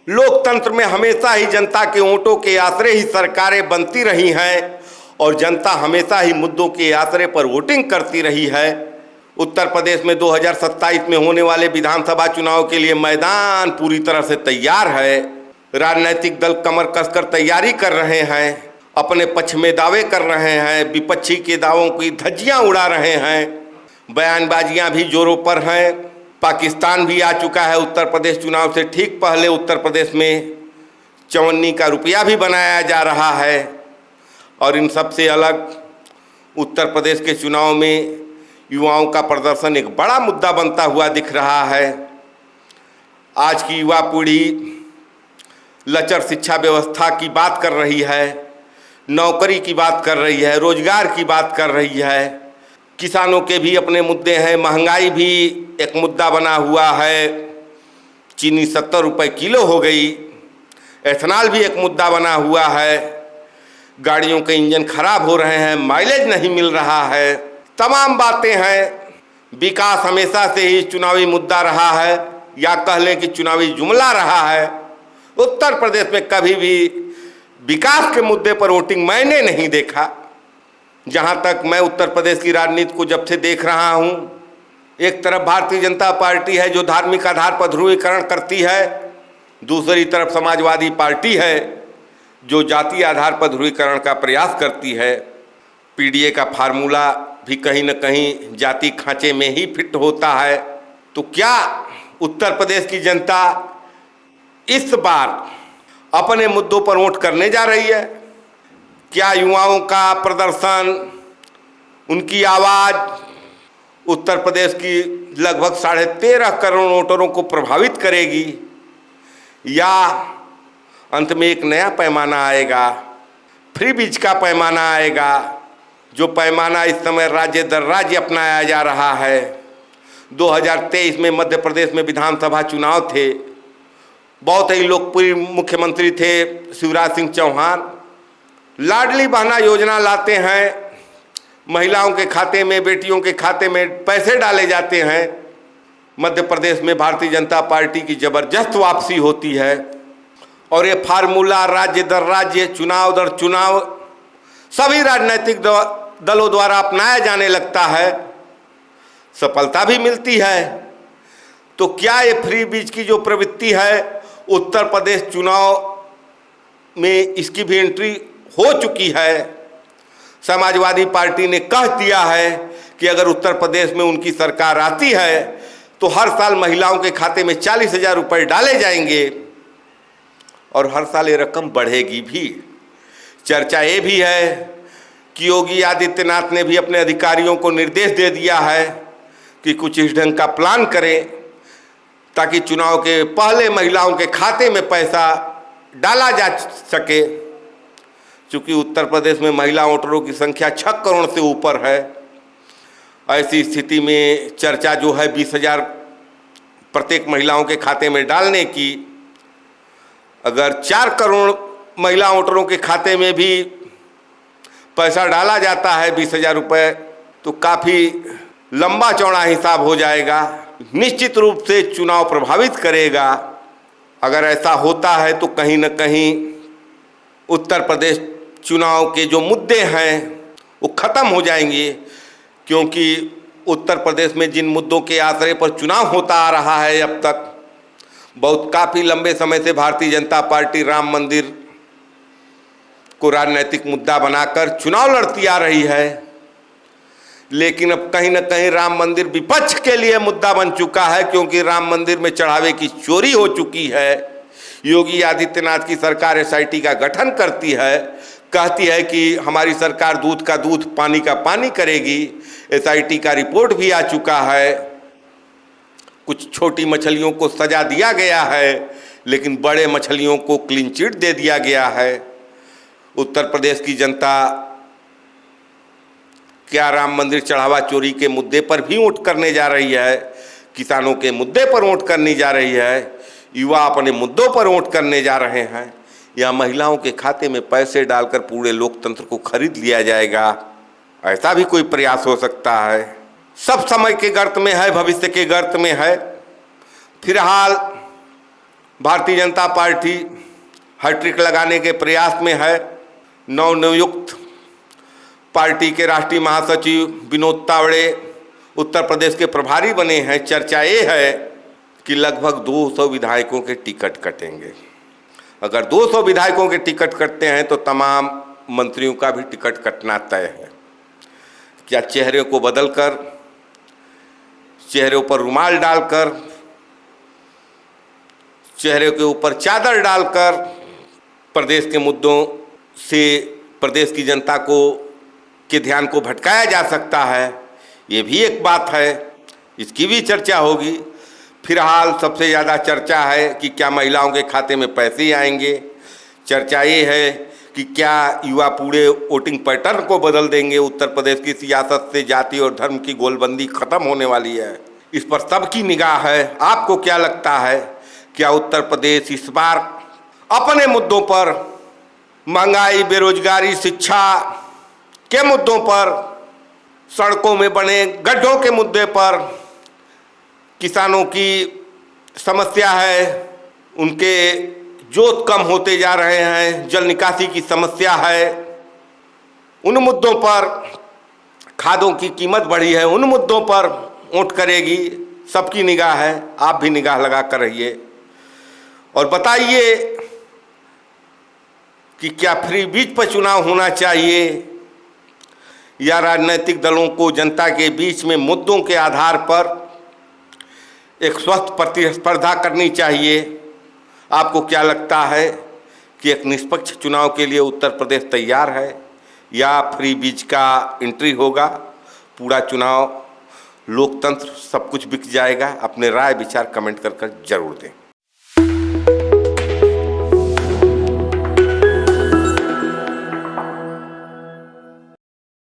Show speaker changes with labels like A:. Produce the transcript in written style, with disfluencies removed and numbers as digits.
A: लोकतंत्र में हमेशा ही जनता के वोटों के आश्रय ही सरकारें बनती रही हैं और जनता हमेशा ही मुद्दों के आश्रय पर वोटिंग करती रही है। उत्तर प्रदेश में 2027 में होने वाले विधानसभा चुनाव के लिए मैदान पूरी तरह से तैयार है। राजनीतिक दल कमर कसकर तैयारी कर रहे हैं, अपने पक्ष में दावे कर रहे हैं, विपक्षी के दावों की धज्जियां उड़ा रहे हैं, बयानबाजियां भी जोरों पर हैं। पाकिस्तान भी आ चुका है। उत्तर प्रदेश चुनाव से ठीक पहले उत्तर प्रदेश में चवन्नी का रुपया भी बनाया जा रहा है। और इन सब से अलग उत्तर प्रदेश के चुनाव में युवाओं का प्रदर्शन एक बड़ा मुद्दा बनता हुआ दिख रहा है। आज की युवा पीढ़ी लचर शिक्षा व्यवस्था की बात कर रही है, नौकरी की बात कर रही है, रोजगार की बात कर रही है। किसानों के भी अपने मुद्दे हैं, महंगाई भी एक मुद्दा बना हुआ है। चीनी 70 रुपये किलो हो गई। एथेनॉल भी एक मुद्दा बना हुआ है। गाड़ियों के इंजन खराब हो रहे हैं, माइलेज नहीं मिल रहा है। तमाम बातें हैं। विकास हमेशा से ही चुनावी मुद्दा रहा है, या कह लें कि चुनावी जुमला रहा है। उत्तर प्रदेश में कभी भी विकास के मुद्दे पर वोटिंग मैंने नहीं देखा। जहां तक मैं उत्तर प्रदेश की राजनीति को जब से देख रहा हूं, एक तरफ भारतीय जनता पार्टी है जो धार्मिक आधार पर ध्रुवीकरण करती है, दूसरी तरफ समाजवादी पार्टी है जो जातीय आधार पर ध्रुवीकरण का प्रयास करती है। पीडीए का फार्मूला भी कहीं न कहीं जाति खांचे में ही फिट होता है। तो क्या उत्तर प्रदेश की जनता इस बार अपने मुद्दों पर वोट करने जा रही है? क्या युवाओं का प्रदर्शन, उनकी आवाज़ उत्तर प्रदेश की लगभग 13.5 करोड़ वोटरों को प्रभावित करेगी, या अंत में एक नया पैमाना आएगा, फ्री बीज का पैमाना आएगा, जो पैमाना इस समय राज्य दर राज्य अपनाया जा रहा है। 2023 में मध्य प्रदेश में विधानसभा चुनाव थे। बहुत ही लोकप्रिय मुख्यमंत्री थे शिवराज सिंह चौहान। लाडली बहना योजना लाते हैं, महिलाओं के खाते में, बेटियों के खाते में पैसे डाले जाते हैं। मध्य प्रदेश में भारतीय जनता पार्टी की जबरदस्त वापसी होती है और ये फार्मूला राज्य दर राज्य, चुनाव दर चुनाव सभी राजनीतिक दलों द्वारा अपनाया जाने लगता है। सफलता भी मिलती है। तो क्या ये फ्री बीज की जो प्रवृत्ति है उत्तर प्रदेश चुनाव में इसकी भी एंट्री हो चुकी है? समाजवादी पार्टी ने कह दिया है कि अगर उत्तर प्रदेश में उनकी सरकार आती है तो हर साल महिलाओं के खाते में 40,000 रुपये डाले जाएंगे और हर साल ये रकम बढ़ेगी भी। चर्चा ये भी है कि योगी आदित्यनाथ ने भी अपने अधिकारियों को निर्देश दे दिया है कि कुछ इस ढंग का प्लान करें ताकि चुनाव के पहले महिलाओं के खाते में पैसा डाला जा सके। चूँकि उत्तर प्रदेश में महिला वोटरों की संख्या 6 करोड़ से ऊपर है, ऐसी स्थिति में चर्चा जो है 20,000 प्रत्येक महिलाओं के खाते में डालने की, अगर 4 करोड़ महिला वोटरों के खाते में भी पैसा डाला जाता है 20,000 रुपये, तो काफ़ी लंबा चौड़ा हिसाब हो जाएगा। निश्चित रूप से चुनाव प्रभावित करेगा। अगर ऐसा होता है तो कहीं न कहीं उत्तर प्रदेश चुनाव के जो मुद्दे हैं वो ख़त्म हो जाएंगे, क्योंकि उत्तर प्रदेश में जिन मुद्दों के आश्रय पर चुनाव होता आ रहा है अब तक, बहुत काफ़ी लंबे समय से भारतीय जनता पार्टी राम मंदिर को राजनीतिक मुद्दा बनाकर चुनाव लड़ती आ रही है। लेकिन अब कहीं न कहीं राम मंदिर विपक्ष के लिए मुद्दा बन चुका है, क्योंकि राम मंदिर में चढ़ावे की चोरी हो चुकी है। योगी आदित्यनाथ की सरकार एसआईटी का गठन करती है, कहती है कि हमारी सरकार दूध का दूध पानी का पानी करेगी। एसआईटी का रिपोर्ट भी आ चुका है। कुछ छोटी मछलियों को सजा दिया गया है, लेकिन बड़े मछलियों को क्लीन चिट दे दिया गया है। उत्तर प्रदेश की जनता क्या राम मंदिर चढ़ावा चोरी के मुद्दे पर भी वोट करने जा रही है? किसानों के मुद्दे पर वोट करने जा रही है? युवा अपने मुद्दों पर वोट करने जा रहे हैं? या महिलाओं के खाते में पैसे डालकर पूरे लोकतंत्र को खरीद लिया जाएगा? ऐसा भी कोई प्रयास हो सकता है? सब समय के गर्त में है, भविष्य के गर्त में है। फिलहाल भारतीय जनता पार्टी हैट्रिक लगाने के प्रयास में है। नवनियुक्त पार्टी के राष्ट्रीय महासचिव विनोद तावड़े उत्तर प्रदेश के प्रभारी बने हैं। चर्चा ये है कि लगभग 200 विधायकों के टिकट कटेंगे। अगर 200 विधायकों के टिकट कटते हैं तो तमाम मंत्रियों का भी टिकट कटना तय है। क्या चेहरे को बदलकर, चेहरे पर रुमाल डालकर, चेहरे के ऊपर चादर डालकर प्रदेश के मुद्दों से प्रदेश की जनता के ध्यान को भटकाया जा सकता है? ये भी एक बात है, इसकी भी चर्चा होगी। फिलहाल सबसे ज़्यादा चर्चा है कि क्या महिलाओं के खाते में पैसे आएंगे। चर्चा ये है कि क्या युवा पूरे वोटिंग पैटर्न को बदल देंगे। उत्तर प्रदेश की सियासत से जाति और धर्म की गोलबंदी खत्म होने वाली है। इस पर सबकी निगाह है। आपको क्या लगता है, क्या उत्तर प्रदेश इस बार अपने मुद्दों पर, महंगाई, बेरोजगारी, शिक्षा के मुद्दों पर, सड़कों में बने गड्ढों के मुद्दे पर, किसानों की समस्या है, उनके जोत कम होते जा रहे हैं, जल निकासी की समस्या है, उन मुद्दों पर, खादों की कीमत बढ़ी है, उन मुद्दों पर वोट करेगी? सबकी निगाह है। आप भी निगाह लगा कर रहिए और बताइए कि क्या फ्री बीच पर चुनाव होना चाहिए या राजनीतिक दलों को जनता के बीच में मुद्दों के आधार पर एक स्वस्थ प्रतिस्पर्धा करनी चाहिए? आपको क्या लगता है कि एक निष्पक्ष चुनाव के लिए उत्तर प्रदेश तैयार है या फ्री बीच का एंट्री होगा? पूरा चुनाव, लोकतंत्र, सब कुछ बिक जाएगा? अपने राय विचार कमेंट कर जरूर दें।